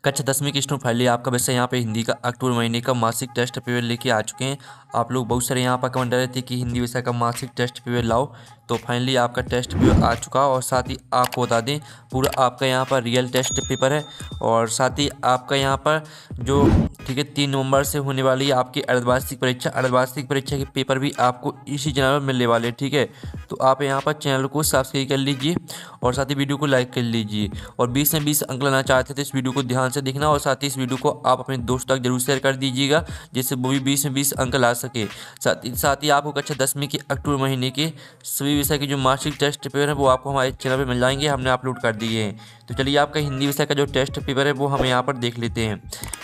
कक्षा 10वीं की स्टूडेंट फाइनली आपका वैसे यहाँ पे हिंदी का अक्टूबर महीने का मासिक टेस्ट पेपर लेके आ चुके हैं। आप लोग बहुत सारे यहाँ पर कमेंट कर रहे थे कि हिंदी विषय का मासिक टेस्ट पेपर लाओ, तो फाइनली आपका टेस्ट पेपर आ चुका और साथ ही आपको बता दें पूरा आपका यहाँ पर रियल टेस्ट पेपर है। और साथ ही आपका यहाँ पर जो ठीक है 3 नवंबर से होने वाली है आपकी अर्धवार्षिक परीक्षा के पेपर भी आपको इसी चैनल पर मिलने वाले, ठीक है। तो आप यहाँ पर चैनल को सब्सक्राइब कर लीजिए और साथ ही वीडियो को लाइक कर लीजिए। और 20 में 20 अंक लाना चाहते थे इस वीडियो को ध्यान से देखना और साथ ही इस वीडियो को आप अपने दोस्तों तक जरूर शेयर कर दीजिएगा जिससे वो भी 20 में 20 अंक ला सके। साथ ही आपको कक्षा 10वीं के अक्टूबर महीने के सभी विषय के जो मार्कशीट टेस्ट पेपर है वो आपको हमारे चैनल पर मिल जाएंगे, हमने अपलोड कर दिए हैं। तो चलिए आपका हिंदी विषय का जो टेस्ट पेपर है वो हम यहाँ पर देख लेते हैं।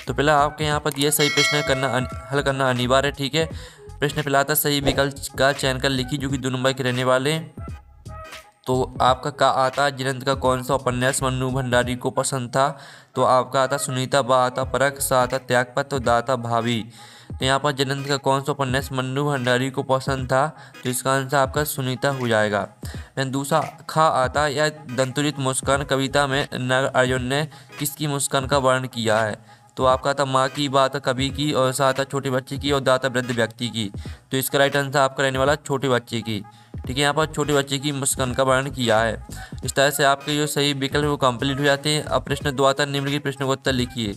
तो पहला आपके यहाँ पर यह सही प्रश्न हल करना अनिवार्य है, ठीक है। प्रश्न पहला था सही विकल्प का चयन कर लिखिए जो कि 2 नंबर के रहने वाले हैं। तो आपका का आता जिनंत का कौन सा उपन्यास मन्नू भंडारी को पसंद था। तो आपका आता सुनीता, बा आता परख, सा आता त्यागपत्र, तो दा आता भाभी। तो यहाँ पर जिनंत का कौन सा उपन्यास मन्नू भंडारी को पसंद था, तो इसका आंसर आपका सुनीता हो जाएगा। देन दूसरा खा आता या दंतुरित मुस्कान कविता में नागार्जुन ने किसकी मुस्कान का वर्णन किया है। तो आपका था माँ की, बात कवि की, और सा था छोटे बच्चे की, और दाता वृद्ध व्यक्ति की। तो इसका राइट आंसर आपका रहने वाला छोटे बच्चे की, ठीक है। यहाँ पर छोटे बच्चे की मुस्कान का वर्णन किया है। इस तरह से आपके जो सही विकल्प वो कंप्लीट हो जाते हैं। अब प्रश्न 2 आता है निम्नलिखित प्रश्नों का उत्तर लिखिए,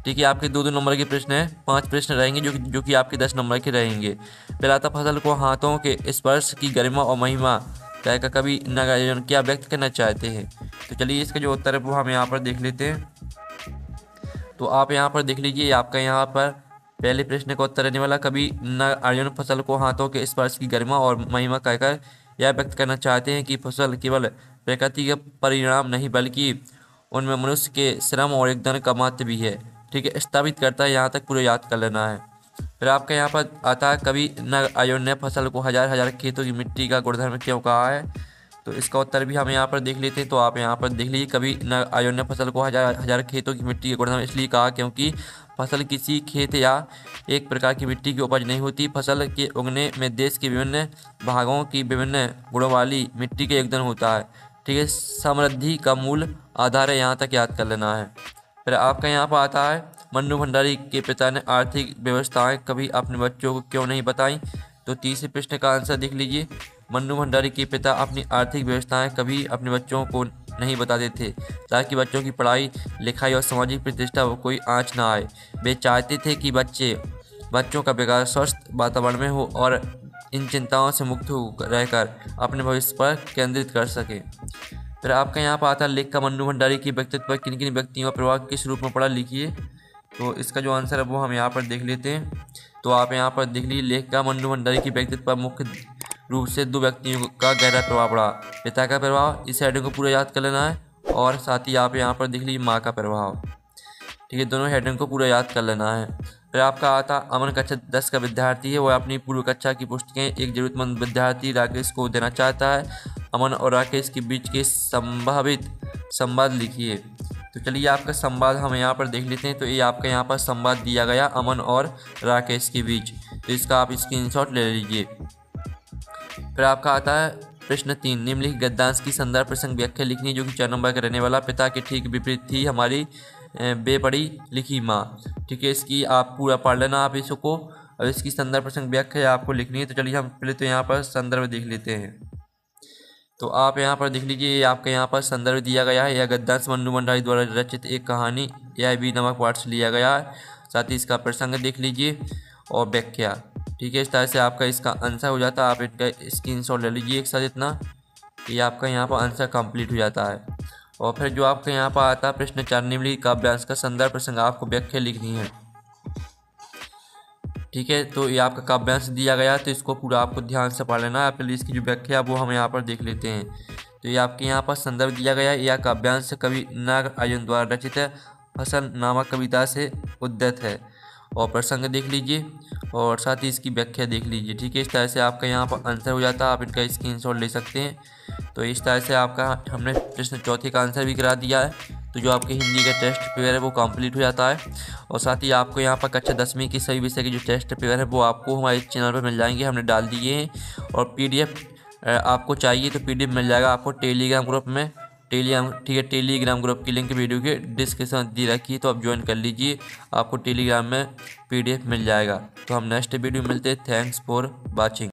ठीक है। आपके 2-2 नंबर के प्रश्न हैं, 5 प्रश्न रहेंगे जो कि आपके 10 नंबर के रहेंगे। पहला था फसल को हाथों के स्पर्श की गरिमा और महिमा का कवि नागार्जुन क्या व्यक्त करना चाहते हैं। तो चलिए इसका जो उत्तर है वो हम यहाँ पर देख लेते हैं। तो आप यहाँ पर देख लीजिए आपका यहाँ पर पहले प्रश्न का उत्तर रहने वाला कवि नागार्जुन फसल को हाथों के स्पर्श की गरिमा और महिमा कहकर यह व्यक्त करना चाहते हैं कि फसल केवल प्रकृति का परिणाम नहीं बल्कि उनमें मनुष्य के श्रम और योगदान का महत्व भी है, ठीक है। स्थापित करता है, यहाँ तक पूरा याद कर लेना है। फिर आपका यहाँ पर आता है कवि नागार्जुन ने फसल को हजार हजार खेतों की मिट्टी का गुणधर्म क्यों कहा है। तो इसका उत्तर भी हम यहाँ पर देख लेते हैं। तो आप यहाँ पर देख लीजिए कवि नागार्जुन ने फसल को हजार हजार खेतों की मिट्टी के गुणधर्म इसलिए कहा क्योंकि फसल किसी खेत या एक प्रकार की मिट्टी की उपज नहीं होती। फसल के उगने में देश के विभिन्न भागों की विभिन्न गुणों वाली मिट्टी का योगदान होता है, ठीक है। समृद्धि का मूल आधार है, यहाँ तक याद कर लेना है। फिर आपका यहाँ पर आता है मन्नू भंडारी के पिता ने आर्थिक व्यवस्थाएं कभी अपने बच्चों को क्यों नहीं बताई। तो तीसरे प्रश्न का आंसर देख लीजिए मन्नू भंडारी के पिता अपनी आर्थिक व्यवस्थाएं कभी अपने बच्चों को नहीं बताते थे ताकि बच्चों की पढ़ाई लिखाई और सामाजिक प्रतिष्ठा को कोई आँच ना आए। वे चाहते थे कि बच्चों का विकास स्वस्थ वातावरण में हो और इन चिंताओं से मुक्त हो रहकर अपने भविष्य पर केंद्रित कर सके। फिर आपका यहाँ पर आता है लेख का मन्नू भंडारी की व्यक्तित्व पर किन किन व्यक्तियों का प्रभाव किस रूप में पड़ा, लिखिए। तो इसका जो आंसर है वो हम यहाँ पर देख लेते हैं। तो आप यहाँ पर देख लीजिए लेख का मन्नू भंडारी की व्यक्तित्व पर मुख्य रूप से 2 व्यक्तियों का गहरा प्रभाव पड़ा। पिता का प्रभाव, इस हेडिंग को पूरा याद कर लेना है, और साथ ही आप यहाँ पर देख लीजिए माँ का प्रभाव, ठीक है। दोनों हेडिंग को पूरा याद कर लेना है। फिर आपका आता अमन कक्षा 10 का विद्यार्थी है, वह अपनी पूर्व कक्षा की पुस्तकें एक जरूरतमंद विद्यार्थी राकेश को देना चाहता है। अमन और राकेश के बीच के संभावित संवाद लिखिए। तो चलिए आपका संवाद हम यहाँ पर देख लेते हैं। तो ये आपका यहाँ पर संवाद दिया गया अमन और राकेश के बीच, तो इसका आप स्क्रीनशॉट ले लीजिए। फिर आपका आता है प्रश्न 3 निम्नलिखित गद्यांश की संदर्भ प्रसंग व्याख्या लिखनी जो कि 4 नंबर का रहने वाला। पिता के ठीक विपरीत थी हमारी बेपड़ी लिखी माँ, ठीक है। इसकी आप पूरा पढ़ लेना आप इसको, और इसकी संदर्भ प्रसंग व्याख्या आपको लिखनी है। तो चलिए हम पहले तो यहाँ पर संदर्भ देख लेते हैं। तो आप यहाँ पर देख लीजिए ये आपके यहाँ पर संदर्भ दिया गया है। यह गद्यांश मन्नू भंडारी द्वारा रचित एक कहानी या भी नमक पाठ से लिया गया है। साथ ही इसका प्रसंग देख लीजिए और व्याख्या, ठीक है। इस तरह से आपका इसका आंसर हो जाता है। आप इनका स्क्रीनशॉट ले लीजिए एक साथ इतना, ये आपका यहाँ पर आंसर कंप्लीट हो जाता है। और फिर जो आपका यहाँ पर आता है प्रश्न 4 निम्नलिखित काव्यांश का संदर्भ प्रसंग आपको व्याख्या लिखनी है, ठीक है। तो ये आपका काव्यांश दिया गया है, तो इसको पूरा आपको ध्यान से पढ़ लेना है। पहले इसकी जो व्याख्या है वो हम यहाँ पर देख लेते हैं। तो ये आपके यहाँ पर संदर्भ दिया गया है। यह काव्यांश कवि नागार्जुन द्वारा रचित फसल नामक कविता से उद्धृत है। और प्रसंग देख लीजिए और साथ ही इसकी व्याख्या देख लीजिए, ठीक है। इस तरह से आपका यहाँ पर आंसर हो जाता है, आप इनका स्क्रीनशॉट ले सकते हैं। तो इस तरह से आपका हमने प्रश्न 4 का आंसर भी करा दिया है। तो जो आपके हिंदी का टेस्ट पेपर है वो कंप्लीट हो जाता है। और साथ ही आपको यहाँ पर कक्षा 10वीं की सभी विषय के जो टेस्ट पेपर है वो आपको हमारे चैनल पर मिल जाएंगे, हमने डाल दिए हैं। और PDF आपको चाहिए तो PDF मिल जाएगा आपको टेलीग्राम ग्रुप में, ठीक है, टेलीग्राम ग्रुप की लिंक वीडियो के डिस्क्रिप्शन दी रखी है, तो आप ज्वाइन कर लीजिए, आपको टेलीग्राम में PDF मिल जाएगा। तो हम नेक्स्ट वीडियो मिलते हैं। Thanks for watching.